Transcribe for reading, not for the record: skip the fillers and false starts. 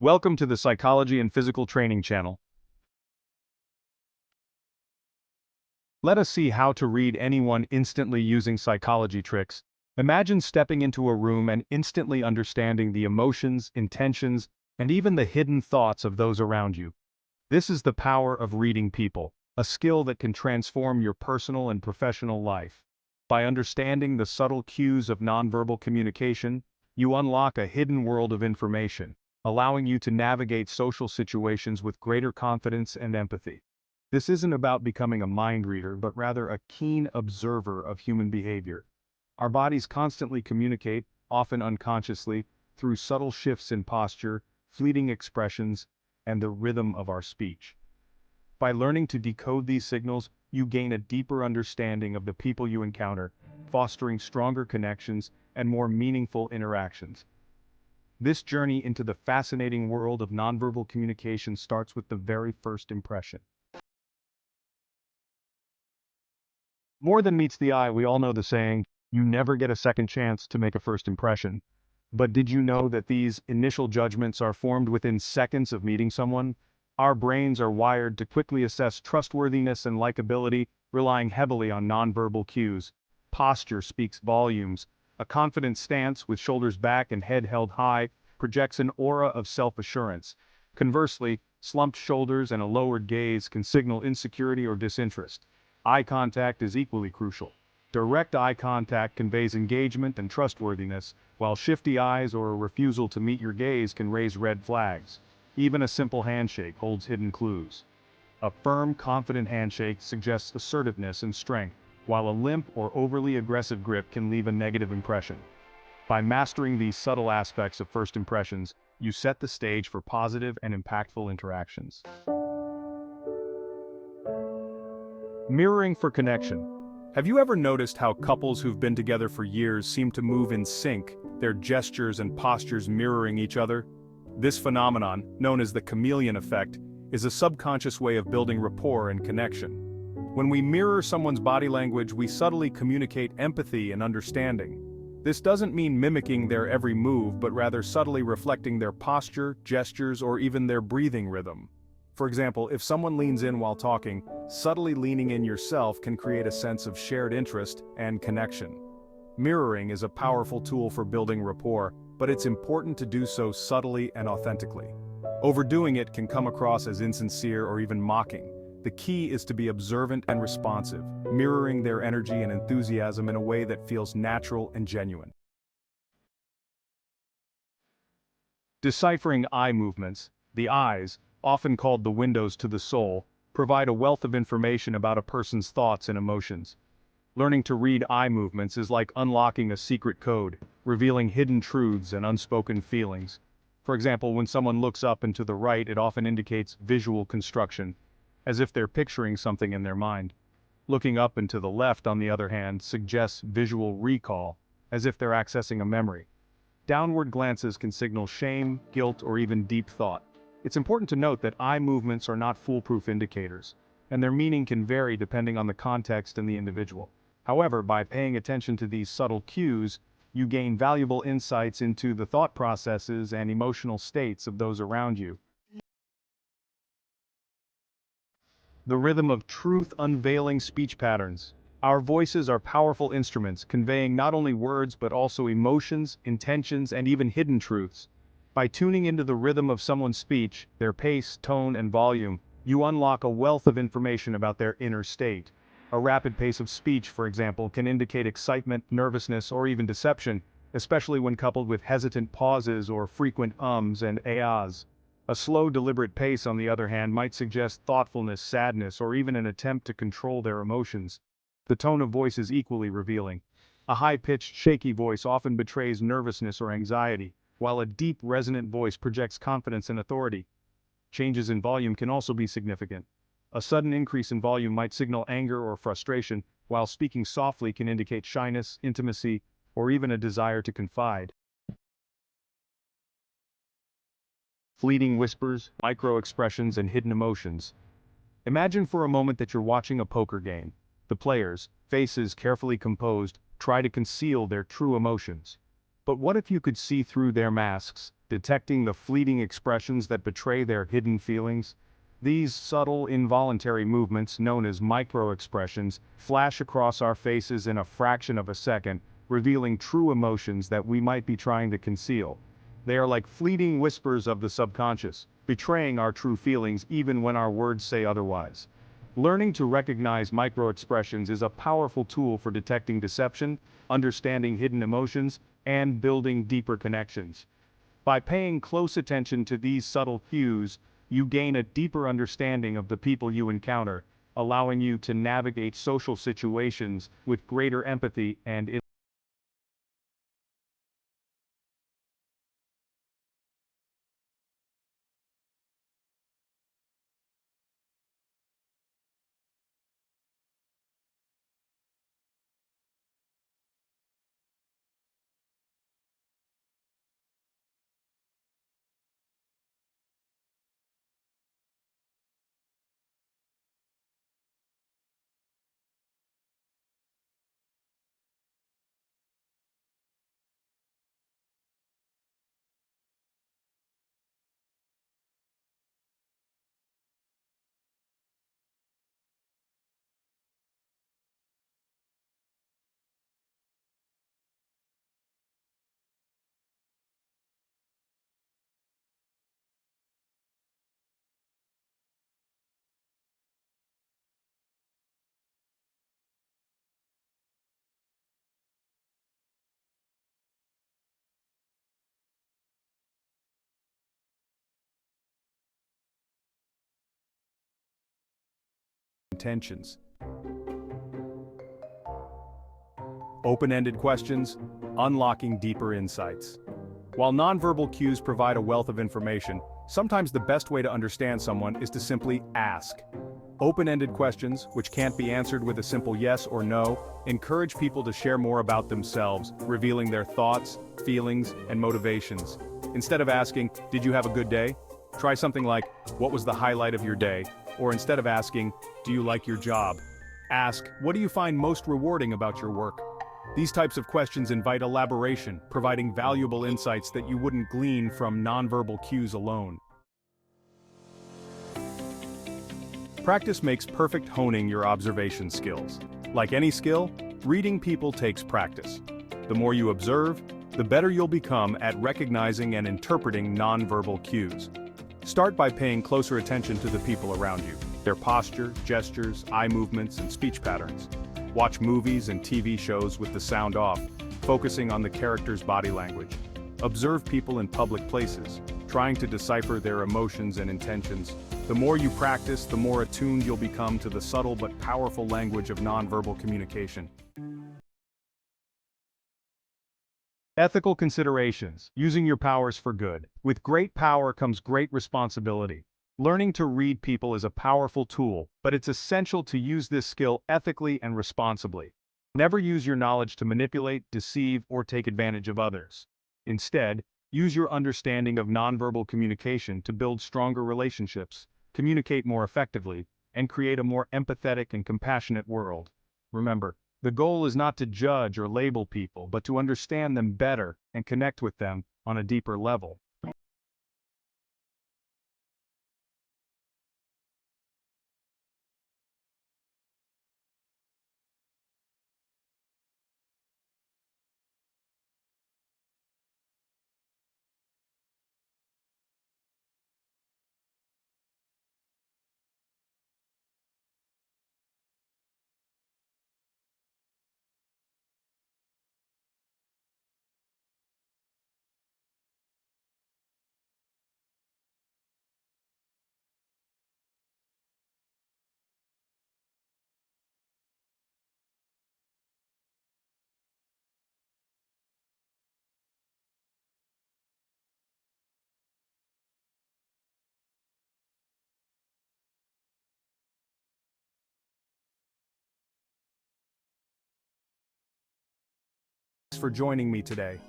Welcome to the Psychology and Physical Training channel. Let us see how to read anyone instantly using psychology tricks. Imagine stepping into a room and instantly understanding the emotions, intentions, and even the hidden thoughts of those around you. This is the power of reading people, a skill that can transform your personal and professional life. By understanding the subtle cues of nonverbal communication, you unlock a hidden world of information, allowing you to navigate social situations with greater confidence and empathy. This isn't about becoming a mind reader, but rather a keen observer of human behavior. Our bodies constantly communicate, often unconsciously, through subtle shifts in posture, fleeting expressions, and the rhythm of our speech. By learning to decode these signals, you gain a deeper understanding of the people you encounter, fostering stronger connections and more meaningful interactions. This journey into the fascinating world of nonverbal communication starts with the very first impression. More than meets the eye, we all know the saying, you never get a second chance to make a first impression. But did you know that these initial judgments are formed within seconds of meeting someone? Our brains are wired to quickly assess trustworthiness and likability, relying heavily on nonverbal cues. Posture speaks volumes. A confident stance with shoulders back and head held high projects an aura of self-assurance. Conversely, slumped shoulders and a lowered gaze can signal insecurity or disinterest. Eye contact is equally crucial. Direct eye contact conveys engagement and trustworthiness, while shifty eyes or a refusal to meet your gaze can raise red flags. Even a simple handshake holds hidden clues. A firm, confident handshake suggests assertiveness and strength, while a limp or overly aggressive grip can leave a negative impression. By mastering these subtle aspects of first impressions, you set the stage for positive and impactful interactions. Mirroring for connection. Have you ever noticed how couples who've been together for years seem to move in sync, their gestures and postures mirroring each other? This phenomenon, known as the chameleon effect, is a subconscious way of building rapport and connection. When we mirror someone's body language, we subtly communicate empathy and understanding. This doesn't mean mimicking their every move, but rather subtly reflecting their posture, gestures, or even their breathing rhythm. For example, if someone leans in while talking, subtly leaning in yourself can create a sense of shared interest and connection. Mirroring is a powerful tool for building rapport, but it's important to do so subtly and authentically. Overdoing it can come across as insincere or even mocking. The key is to be observant and responsive, mirroring their energy and enthusiasm in a way that feels natural and genuine. Deciphering eye movements. The eyes, often called the windows to the soul, provide a wealth of information about a person's thoughts and emotions. Learning to read eye movements is like unlocking a secret code, revealing hidden truths and unspoken feelings. For example, when someone looks up and to the right, it often indicates visual construction, as if they're picturing something in their mind. Looking up and to the left, on the other hand, suggests visual recall, as if they're accessing a memory. Downward glances can signal shame, guilt, or even deep thought. It's important to note that eye movements are not foolproof indicators, and their meaning can vary depending on the context and the individual. However, by paying attention to these subtle cues, you gain valuable insights into the thought processes and emotional states of those around you. The rhythm of truth unveiling speech patterns. Our voices are powerful instruments, conveying not only words but also emotions, intentions, and even hidden truths. By tuning into the rhythm of someone's speech, their pace, tone, and volume, you unlock a wealth of information about their inner state. A rapid pace of speech, for example, can indicate excitement, nervousness, or even deception, especially when coupled with hesitant pauses or frequent ums and ahs. A slow, deliberate pace, on the other hand, might suggest thoughtfulness, sadness, or even an attempt to control their emotions. The tone of voice is equally revealing. A high-pitched, shaky voice often betrays nervousness or anxiety, while a deep, resonant voice projects confidence and authority. Changes in volume can also be significant. A sudden increase in volume might signal anger or frustration, while speaking softly can indicate shyness, intimacy, or even a desire to confide. Fleeting whispers, micro-expressions, and hidden emotions. Imagine for a moment that you're watching a poker game. The players, faces carefully composed, try to conceal their true emotions. But what if you could see through their masks, detecting the fleeting expressions that betray their hidden feelings. These subtle, involuntary movements, known as micro-expressions, flash across our faces in a fraction of a second, revealing true emotions that we might be trying to conceal. They are like fleeting whispers of the subconscious, betraying our true feelings even when our words say otherwise. Learning to recognize micro-expressions is a powerful tool for detecting deception, understanding hidden emotions, and building deeper connections. By paying close attention to these subtle cues, you gain a deeper understanding of the people you encounter, allowing you to navigate social situations with greater empathy and intentions. Open-ended questions, unlocking deeper insights. While nonverbal cues provide a wealth of information, sometimes the best way to understand someone is to simply ask. Open-ended questions, which can't be answered with a simple yes or no, encourage people to share more about themselves, revealing their thoughts, feelings, and motivations. Instead of asking, "Did you have a good day?" Try something like, "What was the highlight of your day?" Or instead of asking, "Do you like your job?" Ask, "What do you find most rewarding about your work?" These types of questions invite elaboration, providing valuable insights that you wouldn't glean from nonverbal cues alone. Practice makes perfect, honing your observation skills. Like any skill, reading people takes practice. The more you observe, the better you'll become at recognizing and interpreting nonverbal cues. Start by paying closer attention to the people around you, their posture, gestures, eye movements, and speech patterns. Watch movies and TV shows with the sound off, focusing on the character's body language. Observe people in public places, trying to decipher their emotions and intentions. The more you practice, the more attuned you'll become to the subtle but powerful language of nonverbal communication. Ethical considerations, using your powers for good. With great power comes great responsibility. Learning to read people is a powerful tool, but it's essential to use this skill ethically and responsibly. Never use your knowledge to manipulate, deceive, or take advantage of others. Instead, use your understanding of nonverbal communication to build stronger relationships, communicate more effectively, and create a more empathetic and compassionate world. Remember, the goal is not to judge or label people, but to understand them better and connect with them on a deeper level. Thanks for joining me today.